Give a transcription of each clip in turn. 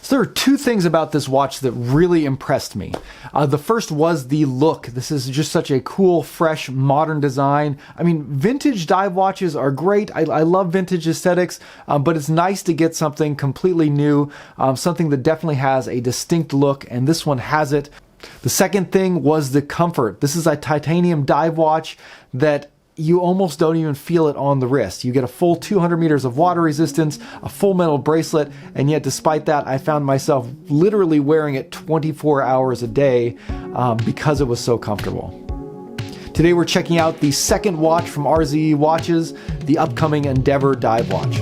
So there are two things about this watch that really impressed me. The first was the look. This is just such a cool, fresh, modern design. I mean, vintage dive watches are great. I love vintage aesthetics, but it's nice to get something completely new, something that definitely has a distinct look, and this one has it. The second thing was the comfort. This is a titanium dive watch that you almost don't even feel it on the wrist. You get a full 200 meters of water resistance, a full metal bracelet, and yet despite that, I found myself literally wearing it 24 hours a day because it was so comfortable. Today we're checking out the second watch from RZE Watches, the upcoming Endeavor Dive Watch.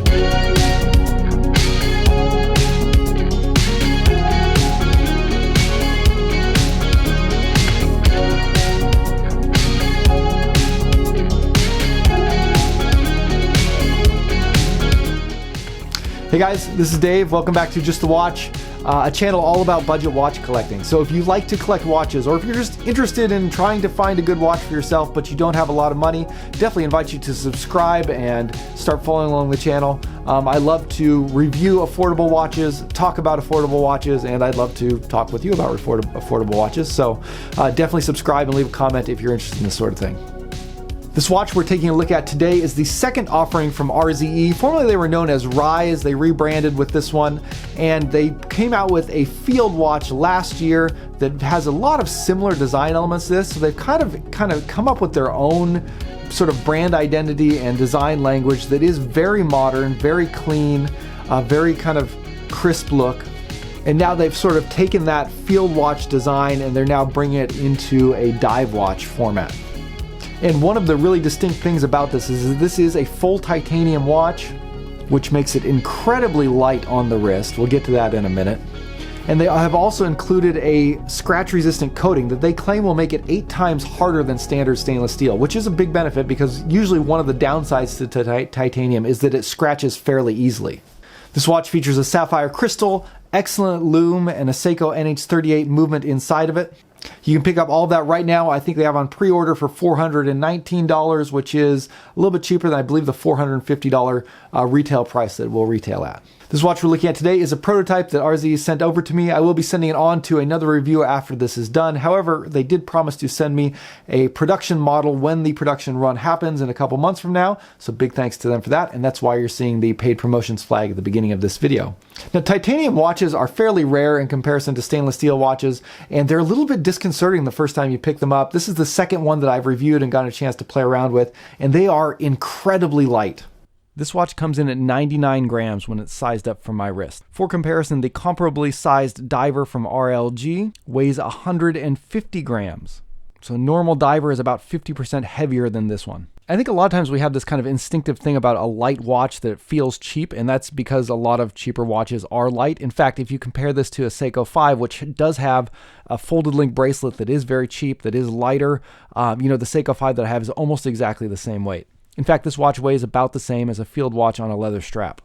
Hey guys, this is Dave. Welcome back to Just the Watch, a channel all about budget watch collecting. So if you like to collect watches, or if you're just interested in trying to find a good watch for yourself, but you don't have a lot of money, definitely invite you to subscribe and start following along the channel. I love to review affordable watches, talk about affordable watches, and I'd love to talk with you about affordable watches. So definitely subscribe and leave a comment if you're interested in this sort of thing. This watch we're taking a look at today is the second offering from RZE. Formerly they were known as RZE. They rebranded with this one, and they came out with a field watch last year that has a lot of similar design elements to this. So they've kind of come up with their own sort of brand identity and design language that is very modern, very clean, very kind of crisp look. And now they've sort of taken that field watch design and they're now bringing it into a dive watch format. And one of the really distinct things about this is that this is a full titanium watch, which makes it incredibly light on the wrist. We'll get to that in a minute. And they have also included a scratch-resistant coating that they claim will make it 8 times harder than standard stainless steel, which is a big benefit because usually one of the downsides to titanium is that it scratches fairly easily. This watch features a sapphire crystal, excellent lume, and a Seiko NH38 movement inside of it. You can pick up all of that right now. I think they have on pre-order for $419, which is a little bit cheaper than I believe the $450 retail price that it will retail at. This watch we're looking at today is a prototype that RZE sent over to me. I will be sending it on to another reviewer after this is done. However, they did promise to send me a production model when the production run happens in a couple months from now. So big thanks to them for that. And that's why you're seeing the paid promotions flag at the beginning of this video. Now, titanium watches are fairly rare in comparison to stainless steel watches, and they're a little bit disconcerting the first time you pick them up. This is the second one that I've reviewed and gotten a chance to play around with, and they are incredibly light. This watch comes in at 99 grams when it's sized up for my wrist. For comparison, the comparably sized diver from RLG weighs 150 grams. So a normal diver is about 50% heavier than this one. I think a lot of times we have this kind of instinctive thing about a light watch that it feels cheap, and that's because a lot of cheaper watches are light. In fact, if you compare this to a Seiko 5, which does have a folded link bracelet that is very cheap, that is lighter, the Seiko 5 that I have is almost exactly the same weight. In fact, this watch weighs about the same as a field watch on a leather strap.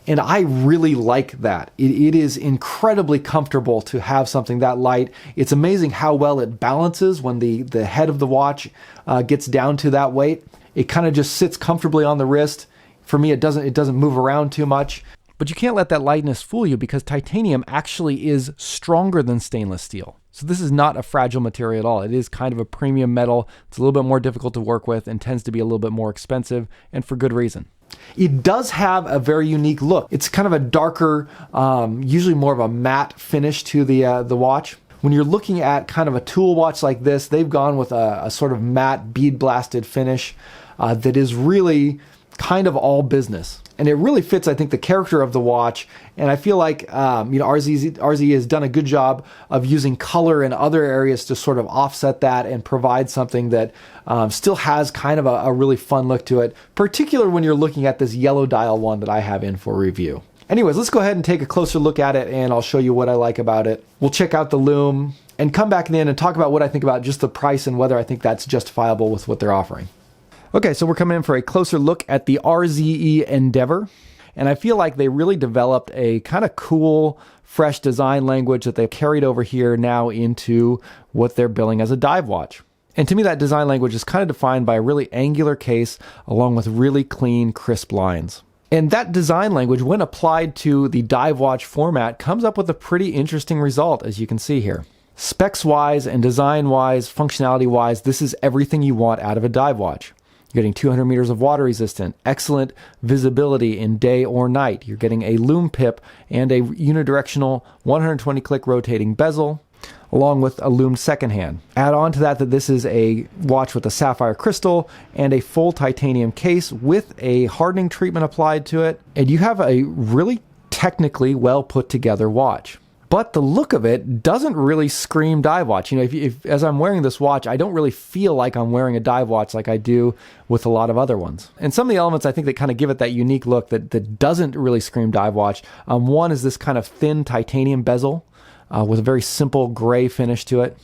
And I really like that. It is incredibly comfortable to have something that light. It's amazing how well it balances when the head of the watch gets down to that weight. It kind of just sits comfortably on the wrist. For me, it doesn't move around too much. But you can't let that lightness fool you because titanium actually is stronger than stainless steel. So this is not a fragile material at all. It is kind of a premium metal. It's a little bit more difficult to work with and tends to be a little bit more expensive, and for good reason. It does have a very unique look. It's kind of a darker, usually more of a matte finish to the watch. When you're looking at kind of a tool watch like this, they've gone with a sort of matte bead blasted finish that is really kind of all business. And it really fits, I think, the character of the watch. And I feel like RZE has done a good job of using color in other areas to sort of offset that and provide something that still has kind of a really fun look to it, particularly when you're looking at this yellow dial one that I have in for review. Anyways, let's go ahead and take a closer look at it, and I'll show you what I like about it. We'll check out the lume and come back in and talk about what I think about just the price and whether I think that's justifiable with what they're offering. Okay, so we're coming in for a closer look at the RZE Endeavor, and I feel like they really developed a kind of cool, fresh design language that they've carried over here now into what they're billing as a dive watch. And to me, that design language is kind of defined by a really angular case along with really clean, crisp lines. And that design language, when applied to the dive watch format, comes up with a pretty interesting result, as you can see here. Specs-wise and design-wise, functionality-wise, this is everything you want out of a dive watch. You're getting 200 meters of water resistant, excellent visibility in day or night. You're getting a Lume pip and a unidirectional 120 click rotating bezel, along with a Lume second hand. Add on to that this is a watch with a sapphire crystal and a full titanium case with a hardening treatment applied to it, and you have a really technically well put together watch. But the look of it doesn't really scream dive watch. You know, if as I'm wearing this watch, I don't really feel like I'm wearing a dive watch like I do with a lot of other ones. And some of the elements I think that kind of give it that unique look that doesn't really scream dive watch. One is this kind of thin titanium bezel with a very simple gray finish to it.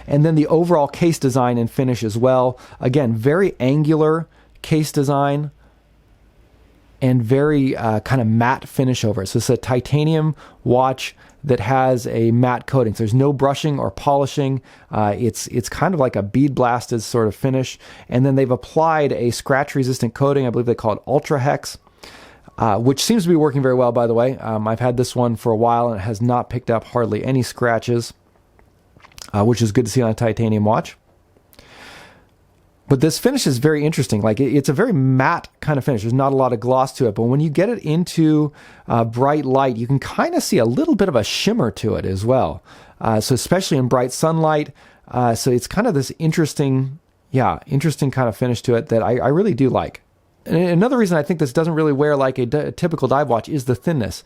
And then the overall case design and finish as well. Again, very angular case design and very kind of matte finish over it. So it's a titanium watch that has a matte coating. So there's no brushing or polishing. It's kind of like a bead blasted sort of finish. And then they've applied a scratch resistant coating. I believe they call it Ultra Hex, which seems to be working very well, by the way. I've had this one for a while and it has not picked up hardly any scratches, which is good to see on a titanium watch. But this finish is very interesting. Like it's a very matte kind of finish. There's not a lot of gloss to it, but when you get it into bright light, you can kind of see a little bit of a shimmer to it as well. So especially in bright sunlight. So it's kind of this interesting kind of finish to it that I really do like. And another reason I think this doesn't really wear like a typical dive watch is the thinness.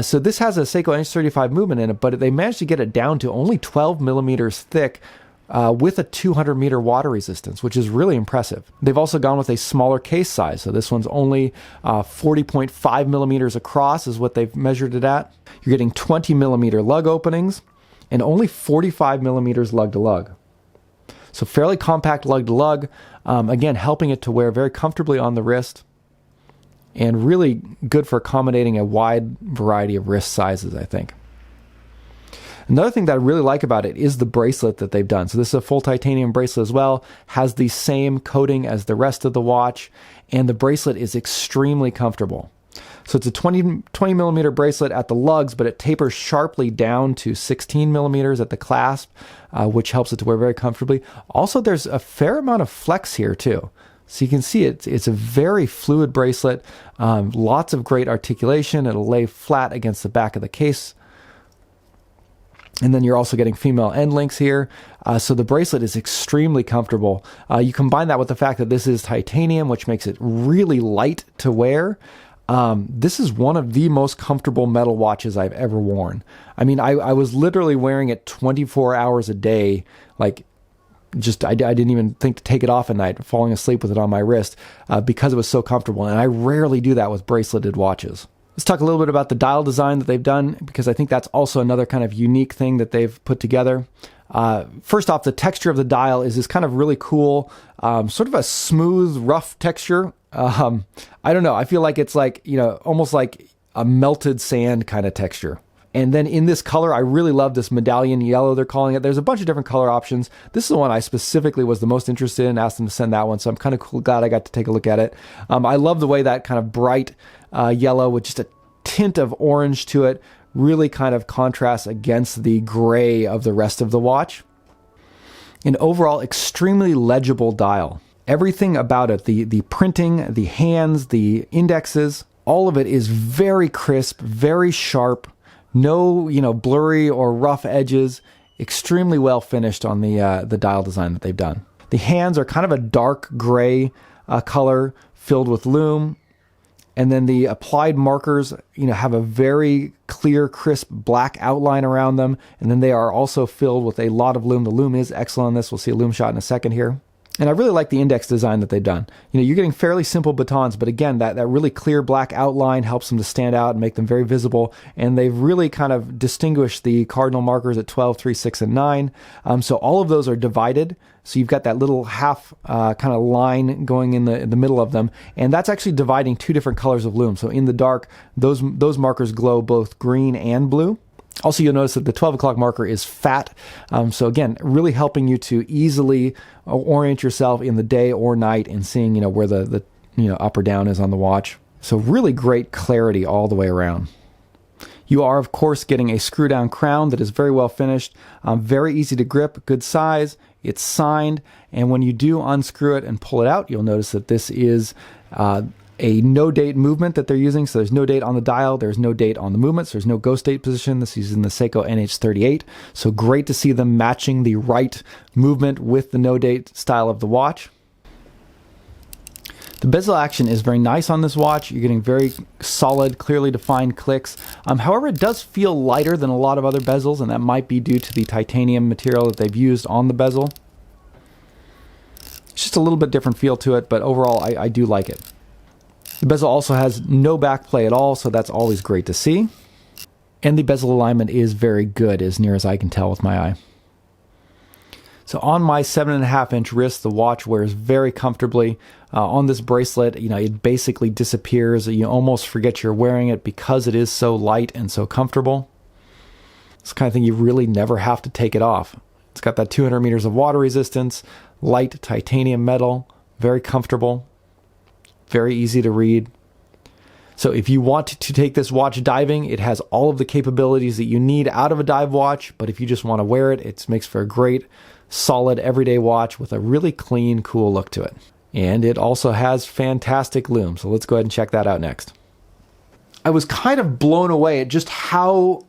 So this has a Seiko H35 movement in it, but they managed to get it down to only 12 millimeters thick, with a 200 meter water resistance, which is really impressive. They've also gone with a smaller case size. So this one's only 40.5 millimeters across is what they've measured it at. You're getting 20 millimeter lug openings and only 45 millimeters lug to lug. So fairly compact lug to lug, again, helping it to wear very comfortably on the wrist and really good for accommodating a wide variety of wrist sizes, I think. Another thing that I really like about it is the bracelet that they've done. So this is a full titanium bracelet as well, has the same coating as the rest of the watch, and the bracelet is extremely comfortable. So it's a 20 millimeter bracelet at the lugs, but it tapers sharply down to 16 millimeters at the clasp, which helps it to wear very comfortably. Also, there's a fair amount of flex here too. So you can see it's a very fluid bracelet, lots of great articulation. It'll lay flat against the back of the case. And then you're also getting female end links here. So the bracelet is extremely comfortable. You combine that with the fact that this is titanium, which makes it really light to wear. This is one of the most comfortable metal watches I've ever worn. I mean, I was literally wearing it 24 hours a day. Like, I didn't even think to take it off at night, falling asleep with it on my wrist because it was so comfortable. And I rarely do that with braceleted watches. Let's talk a little bit about the dial design that they've done, because I think that's also another kind of unique thing that they've put together. First off, the texture of the dial is this kind of really cool, sort of a smooth, rough texture. I don't know. I feel like it's like, you know, almost like a melted sand kind of texture. And then in this color, I really love this medallion yellow, they're calling it. There's a bunch of different color options. This is the one I specifically was the most interested in, asked them to send that one. So I'm kind of glad I got to take a look at it. I love the way that kind of bright yellow with just a tint of orange to it really kind of contrasts against the gray of the rest of the watch. An overall extremely legible dial. Everything about it, the printing, the hands, the indexes, all of it is very crisp, very sharp. No, blurry or rough edges. Extremely well finished on the dial design that they've done. The hands are kind of a dark gray color filled with lume, and then the applied markers, have a very clear, crisp black outline around them, and then they are also filled with a lot of lume. The lume is excellent on this. We'll see a lume shot in a second here. And I really like the index design that they've done. You're getting fairly simple batons, but again, that really clear black outline helps them to stand out and make them very visible. And they've really kind of distinguished the cardinal markers at 12, 3, 6, and 9. So all of those are divided. So you've got that little half kind of line going in the middle of them. And that's actually dividing two different colors of lume. So in the dark, those markers glow both green and blue. Also, you'll notice that the 12 o'clock marker is fat. So again, really helping you to easily orient yourself in the day or night and seeing, where the up or down is on the watch. So really great clarity all the way around. You are, of course, getting a screw down crown that is very well finished, very easy to grip, good size, it's signed, and when you do unscrew it and pull it out, you'll notice that this is a no date movement that they're using. So there's no date on the dial, there's no date on the movements, there's no ghost date position. This is using the Seiko NH38. So great to see them matching the right movement with the no date style of the watch. The bezel action is very nice on this watch. You're getting very solid, clearly defined clicks. However, it does feel lighter than a lot of other bezels, and that might be due to the titanium material that they've used on the bezel. It's just a little bit different feel to it, but overall I do like it. The bezel also has no back play at all, so that's always great to see. And the bezel alignment is very good, as near as I can tell with my eye. So on my 7.5-inch wrist, the watch wears very comfortably. On this bracelet, it basically disappears. You almost forget you're wearing it because it is so light and so comfortable. It's the kind of thing you really never have to take it off. It's got that 200 meters of water resistance, light titanium metal, very comfortable, very easy to read. So if you want to take this watch diving, it has all of the capabilities that you need out of a dive watch, but if you just want to wear it, it makes for a great, solid, everyday watch with a really clean, cool look to it. And it also has fantastic lume, so let's go ahead and check that out next. I was kind of blown away at just how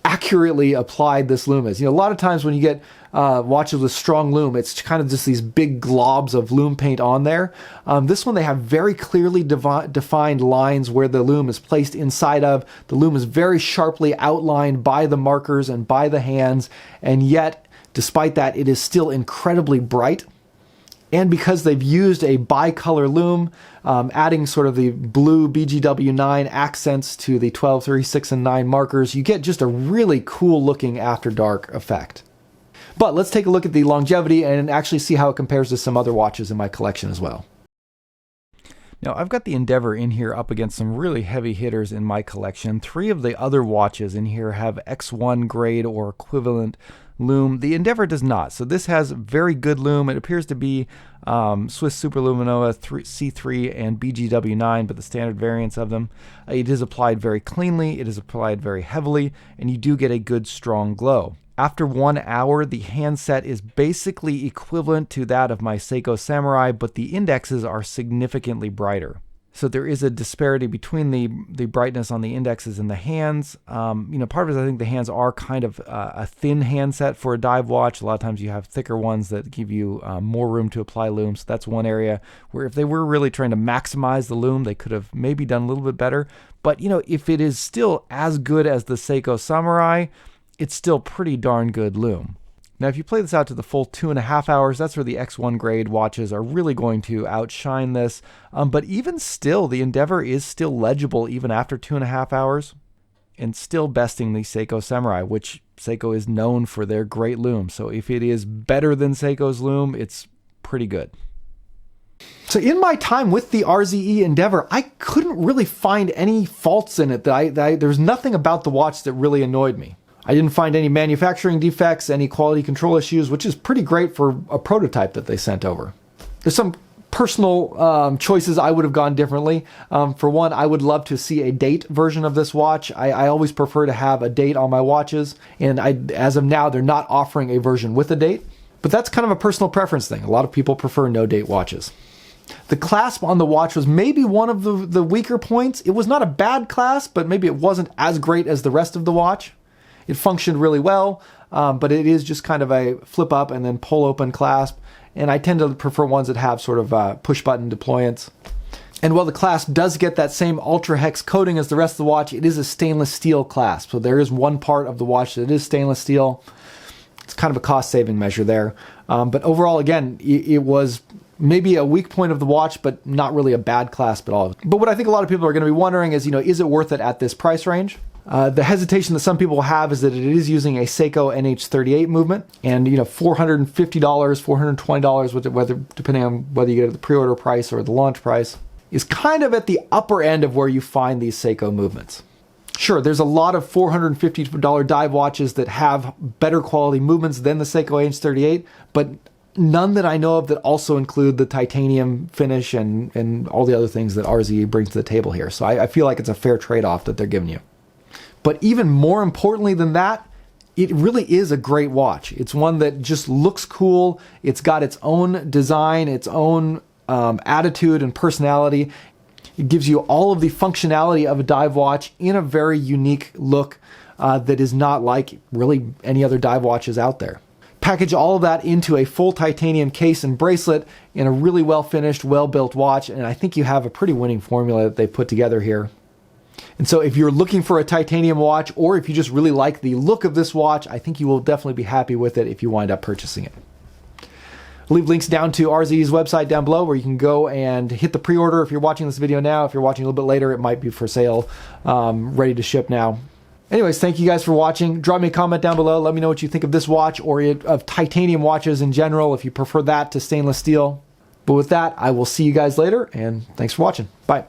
accurately applied this lume is. A lot of times when you get watches with strong lume, it's kind of just these big globs of lume paint on there. This one, they have very clearly defined lines where the lume is placed inside of. The lume is very sharply outlined by the markers and by the hands, and yet, despite that, it is still incredibly bright. And because they've used a bicolor lume, adding sort of the blue BGW9 accents to the 12, 3, 6, and 9 markers, you get just a really cool looking after dark effect. But let's take a look at the longevity and actually see how it compares to some other watches in my collection as well. Now, I've got the Endeavor in here up against some really heavy hitters in my collection. 3 of the other watches in here have X1 grade or equivalent lume. The Endeavor does not. So this has very good lume. It appears to be Swiss Superluminova C3 and BGW9, but the standard variants of them. It is applied very cleanly. It is applied very heavily, and you do get a good strong glow. After 1 hour, the handset is basically equivalent to that of my Seiko Samurai, but the indexes are significantly brighter. So there is a disparity between the brightness on the indexes and the hands. Part of it is I think the hands are kind of a thin handset for a dive watch. A lot of times you have thicker ones that give you more room to apply lume. So that's one area where if they were really trying to maximize the lume, they could have maybe done a little bit better. But if it is still as good as the Seiko Samurai, it's still pretty darn good lume. Now, if you play this out to the full 2.5 hours, that's where the X1 grade watches are really going to outshine this. But even still, the Endeavor is still legible even after 2.5 hours and still besting the Seiko Samurai, which Seiko is known for their great lume. So if it is better than Seiko's lume, it's pretty good. So in my time with the RZE Endeavor, I couldn't really find any faults in it. There's nothing about the watch that really annoyed me. I didn't find any manufacturing defects, any quality control issues, which is pretty great for a prototype that they sent over. There's some personal choices I would have gone differently. For one, I would love to see a date version of this watch. I always prefer to have a date on my watches, and as of now, they're not offering a version with a date. But that's kind of a personal preference thing. A lot of people prefer no date watches. The clasp on the watch was maybe one of the weaker points. It was not a bad clasp, but maybe it wasn't as great as the rest of the watch. It functioned really well, but it is just kind of a flip up and then pull open clasp. And I tend to prefer ones that have sort of push button deployants. And while the clasp does get that same ultra hex coating as the rest of the watch, it is a stainless steel clasp. So there is one part of the watch that is stainless steel. It's kind of a cost saving measure there. But overall, again, it was maybe a weak point of the watch, but not really a bad clasp at all. But what I think a lot of people are going to be wondering is, is it worth it at this price range? The hesitation that some people have is that it is using a Seiko NH38 movement, and $450, $420, depending on whether you get it at the pre-order price or the launch price, is kind of at the upper end of where you find these Seiko movements. Sure, there's a lot of $450 dive watches that have better quality movements than the Seiko NH38, but none that I know of that also include the titanium finish and all the other things that RZE brings to the table here. So I feel like it's a fair trade-off that they're giving you. But even more importantly than that, it really is a great watch. It's one that just looks cool. It's got its own design, its own attitude and personality. It gives you all of the functionality of a dive watch in a very unique look that is not like really any other dive watches out there. Package all of that into a full titanium case and bracelet in a really well finished, well built watch, and I think you have a pretty winning formula that they put together here. And so if you're looking for a titanium watch, or if you just really like the look of this watch, I think you will definitely be happy with it if you wind up purchasing it. I'll leave links down to RZE's website down below where you can go and hit the pre-order if you're watching this video now. If you're watching a little bit later, it might be for sale, ready to ship now. Anyways, thank you guys for watching. Drop me a comment down below. Let me know what you think of this watch or of titanium watches in general, if you prefer that to stainless steel. But with that, I will see you guys later, and thanks for watching. Bye.